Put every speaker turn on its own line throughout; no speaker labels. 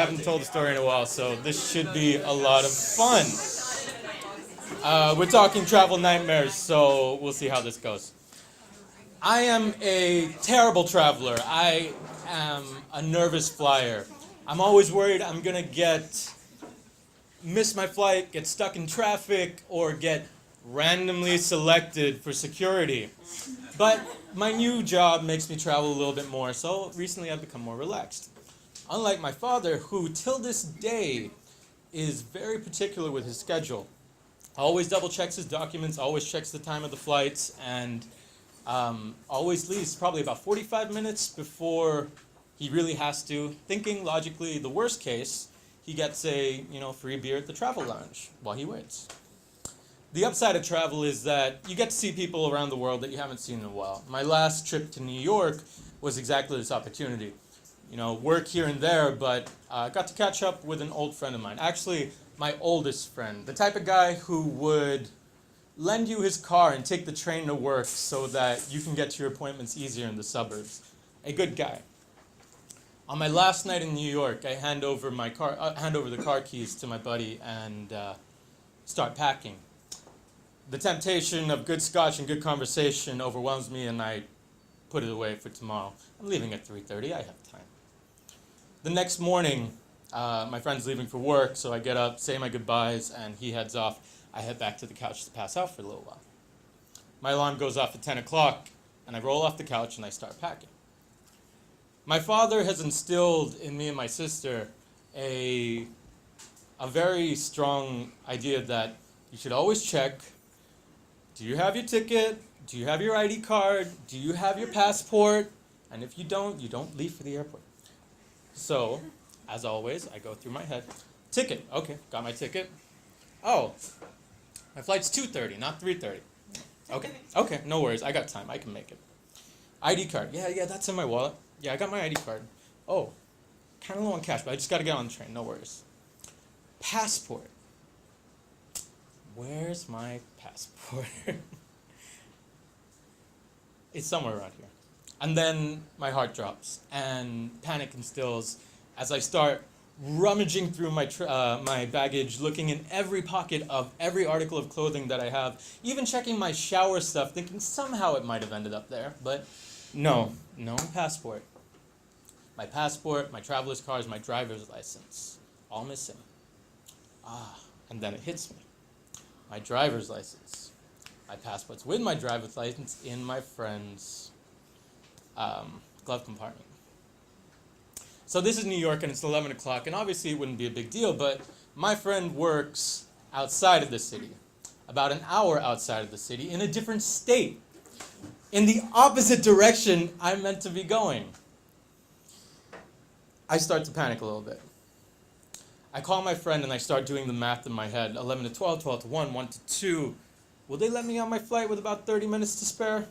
haven't told the story in a while, so this should be a lot of fun. We're talking travel nightmares, so we'll see how this goes. I am a terrible traveler. I am a nervous flyer. I'm always worried I'm going to miss my flight, get stuck in traffic, or get randomly selected for security. But my new job makes me travel a little bit more, so recently I've become more relaxed. Unlike my father, who till this day is very particular with his schedule. Always double checks his documents, always checks the time of the flights, and always leaves probably about 45 minutes before he really has to, thinking logically the worst case, he gets a free beer at the travel lounge while he waits. The upside of travel is that you get to see people around the world that you haven't seen in a while. My last trip to New York was exactly this opportunity. Work here and there, but I got to catch up with an old friend of mine. Actually, my oldest friend. The type of guy who would lend you his car and take the train to work so that you can get to your appointments easier in the suburbs. A good guy. On my last night in New York, I hand over the car keys to my buddy and start packing. The temptation of good scotch and good conversation overwhelms me, and I put it away for tomorrow. I'm leaving at 3:30. I have time. The next morning, my friend's leaving for work, so I get up, say my goodbyes, and he heads off. I head back to the couch to pass out for a little while. My alarm goes off at 10 o'clock, and I roll off the couch and I start packing. My father has instilled in me and my sister a very strong idea that you should always check, do you have your ticket? Do you have your ID card? Do you have your passport? And if you don't leave for the airport. So, as always, I go through my head. Ticket. Okay, got my ticket. Oh, my flight's 2:30, not 3:30. Okay, no worries. I got time. I can make it. ID card. Yeah, that's in my wallet. Yeah, I got my ID card. Oh, kind of low on cash, but I just got to get on the train. No worries. Passport. Where's my passport? It's somewhere around here. And then my heart drops and panic instills as I start rummaging through my baggage, looking in every pocket of every article of clothing that I have, even checking my shower stuff, thinking somehow it might have ended up there, but no passport. My passport, my traveler's cards, my driver's license, all missing. And then it hits me. My driver's license. My passport's with my driver's license in my friend's glove compartment. So this is New York and it's 11 o'clock, and obviously it wouldn't be a big deal, but my friend works outside of the city, about an hour outside of the city, in a different state, in the opposite direction I'm meant to be going. I start to panic a little bit. I call my friend and I start doing the math in my head. 11 to 12, 12 to 1, 1 to 2. Will they let me on my flight with about 30 minutes to spare?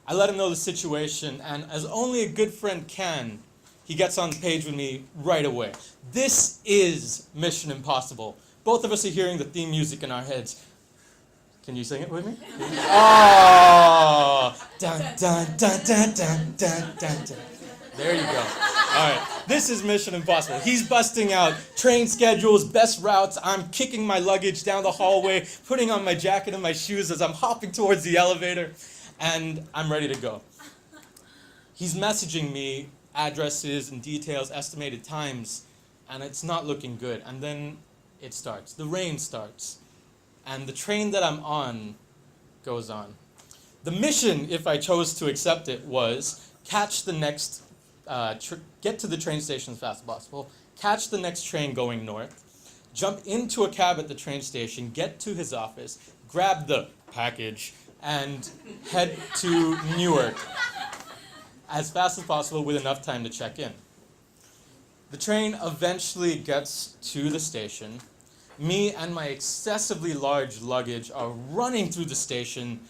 I let him know the situation, and as only a good friend can, he gets on the page with me right away. This is Mission Impossible. Both of us are hearing the theme music in our heads. Can you sing it with me? Oh! Dun, dun, dun, dun, dun, dun, dun, dun. There you go. All right. This is Mission Impossible. He's busting out train schedules, best routes. I'm kicking my luggage down the hallway, putting on my jacket and my shoes as I'm hopping towards the elevator, and I'm ready to go. He's messaging me addresses and details, estimated times, and it's not looking good. And then it starts. The rain starts. And the train that I'm on goes on. The mission, if I chose to accept it, was catch the next get to the train station as fast as possible, catch the next train going north, jump into a cab at the train station, get to his office, grab the package, and head to Newark as fast as possible with enough time to check in. The train eventually gets to the station. Me and my excessively large luggage are running through the station.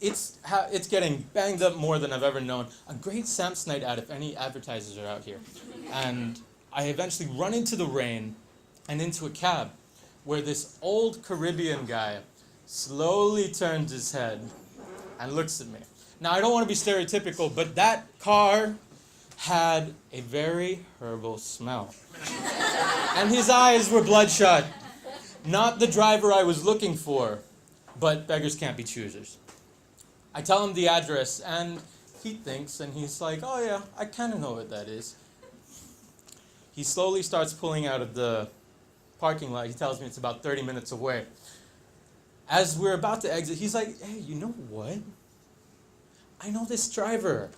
It's getting banged up more than I've ever known. A great Samsonite ad if any advertisers are out here. And I eventually run into the rain and into a cab where this old Caribbean guy slowly turns his head and looks at me. Now, I don't want to be stereotypical, but that car had a very herbal smell. And his eyes were bloodshot. Not the driver I was looking for, but beggars can't be choosers. I tell him the address, and he thinks, and he's like, oh yeah, I kind of know what that is. He slowly starts pulling out of the parking lot. He tells me it's about 30 minutes away. As we're about to exit, he's like, hey, you know what? I know this driver.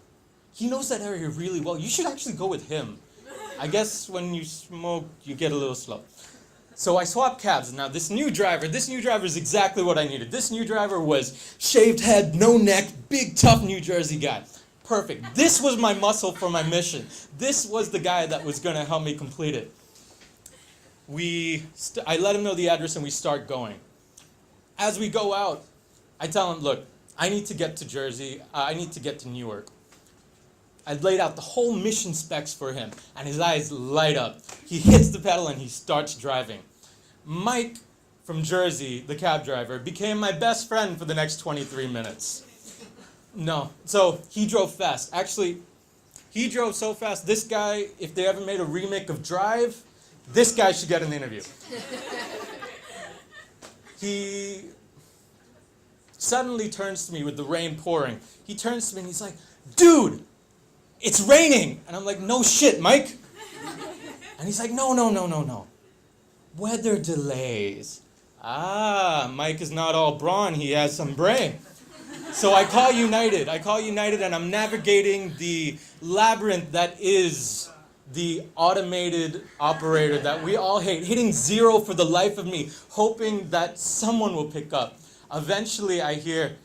He knows that area really well. You should actually go with him. I guess when you smoke, you get a little slow. So I swapped cabs. Now this new driver is exactly what I needed. This new driver was shaved head, no neck, big tough New Jersey guy. Perfect. This was my muscle for my mission. This was the guy that was going to help me complete it. I let him know the address and we start going. As we go out, I tell him, look, I need to get to Jersey. I need to get to Newark. I laid out the whole mission specs for him, and his eyes light up. He hits the pedal and he starts driving. Mike from Jersey, the cab driver, became my best friend for the next 23 minutes. No, so he drove fast. Actually, he drove so fast, this guy, if they ever made a remake of Drive, this guy should get an interview. He suddenly turns to me with the rain pouring. He turns to me and he's like, dude, it's raining. And I'm like, no shit, Mike. And he's like, no. Weather delays. Ah, Mike is not all brawn, he has some brain. So I call United and I'm navigating the labyrinth that is the automated operator that we all hate, hitting 0 for the life of me, hoping that someone will pick up. Eventually I hear,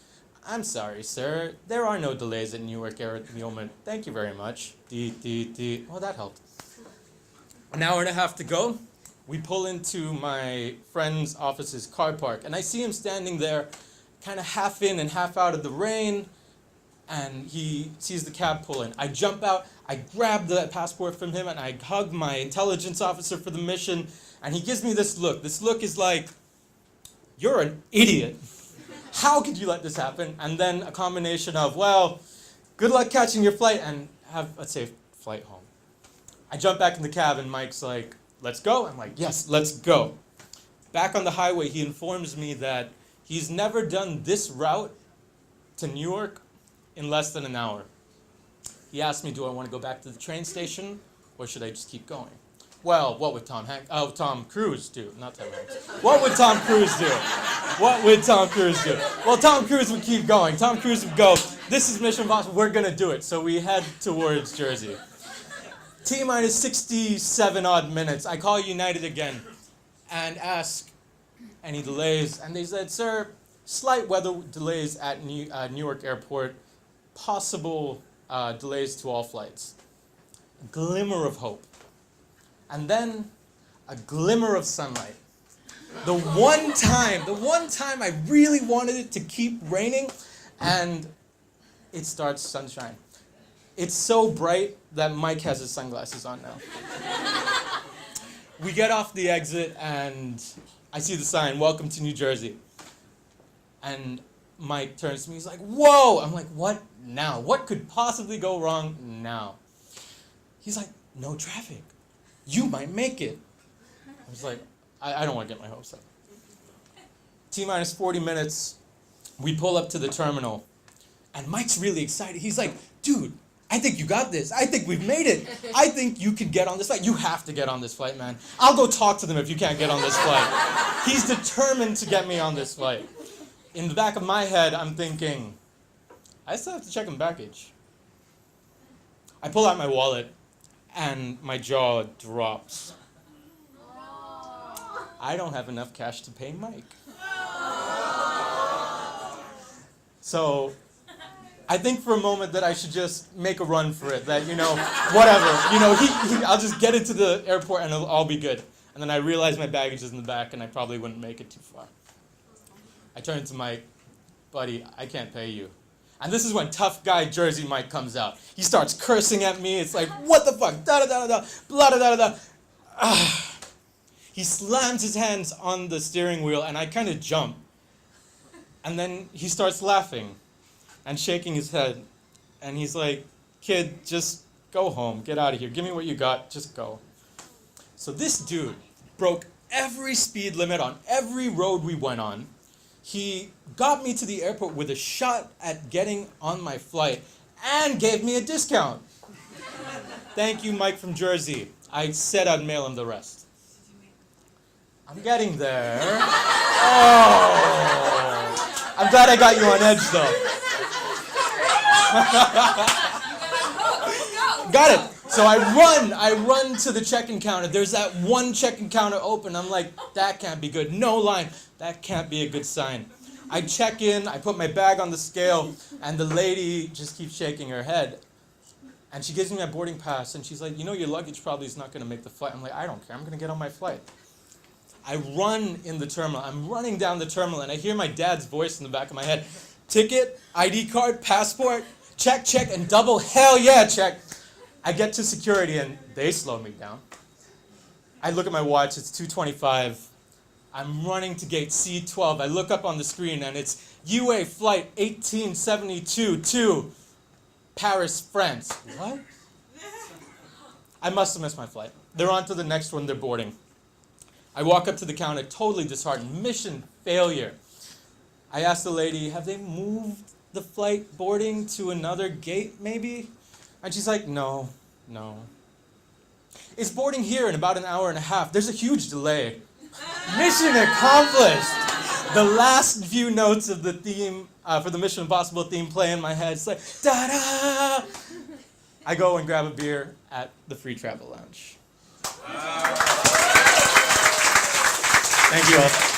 I'm sorry, sir, there are no delays at Newark Air at the moment. Thank you very much. Oh, that helped. An hour and a half to go. We pull into my friend's office's car park, and I see him standing there, kind of half in and half out of the rain, and he sees the cab pull in. I jump out, I grab the passport from him, and I hug my intelligence officer for the mission, and he gives me this look. This look is like, you're an idiot. How could you let this happen? And then a combination of, well, good luck catching your flight, and have a safe flight home. I jump back in the cab, and Mike's like, let's go. I'm like, yes, let's go. Back on the highway, he informs me that he's never done this route to Newark in less than an hour. He asked me, do I want to go back to the train station, or should I just keep going? Well, what would Tom Cruise do? Not Tom Hanks. What would Tom Cruise do? What would Tom Cruise do? Well, Tom Cruise would keep going. Tom Cruise would go, this is Mission Impossible, we're going to do it. So we head towards Jersey. T-minus 67 odd minutes. I call United again and ask any delays. And they said, sir, slight weather delays at Newark Airport, possible delays to all flights. A glimmer of hope. And then a glimmer of sunlight. The one time I really wanted it to keep raining, and it starts sunshine. It's so bright that Mike has his sunglasses on now. We get off the exit and I see the sign, welcome to New Jersey. And Mike turns to me, he's like, whoa! I'm like, what now? What could possibly go wrong now? He's like, no traffic. You might make it. I was like, I don't want to get my hopes up. T-minus 40 minutes, we pull up to the terminal, and Mike's really excited. He's like, dude, I think you got this. I think we've made it. I think you could get on this flight. You have to get on this flight, man. I'll go talk to them if you can't get on this flight. He's determined to get me on this flight. In the back of my head, I'm thinking, I still have to check in baggage. I pull out my wallet, and my jaw drops. I don't have enough cash to pay Mike. So I think for a moment that I should just make a run for it, that, whatever. I'll just get into the airport and it'll all be good. And then I realize my baggage is in the back and I probably wouldn't make it too far. I turn to Mike, buddy, I can't pay you. And this is when tough guy Jersey Mike comes out. He starts cursing at me. It's like, what the fuck? Da-da-da-da-da, blah-da-da-da-da. He slams his hands on the steering wheel, and I kind of jump. And then he starts laughing and shaking his head. And he's like, kid, just Go home. Get out of here. Give me what you got. Just go. So this dude broke every speed limit on every road we went on. He got me to the airport with a shot at getting on my flight and gave me a discount. Thank you, Mike from Jersey. I said I'd mail him the rest. I'm getting there. Oh. I'm glad I got you on edge, though. Got it. So I run to the check-in counter. There's that one check-in counter open. I'm like, that can't be good. No line. That can't be a good sign. I check in, I put my bag on the scale, and the lady just keeps shaking her head. And she gives me my boarding pass, and she's like, you know, your luggage probably is not going to make the flight. I'm like, I don't care. I'm going to get on my flight. I run in the terminal. I'm running down the terminal, and I hear my dad's voice in the back of my head. Ticket, ID card, passport, check, and double hell yeah check. I get to security, and they slow me down. I look at my watch. It's 2:25. I'm running to gate C12. I look up on the screen, and it's UA flight 1872 to Paris, France. What? I must have missed my flight. They're on to the next one. They're boarding. I walk up to the counter, totally disheartened. Mission failure. I ask the lady, have they moved the flight boarding to another gate, maybe? And she's like, no. It's boarding here in about an hour and a half. There's a huge delay. Mission accomplished. The last few notes of the theme, for the Mission Impossible theme play in my head. It's like, da-da! I go and grab a beer at the Free Travel Lounge. Thank you all.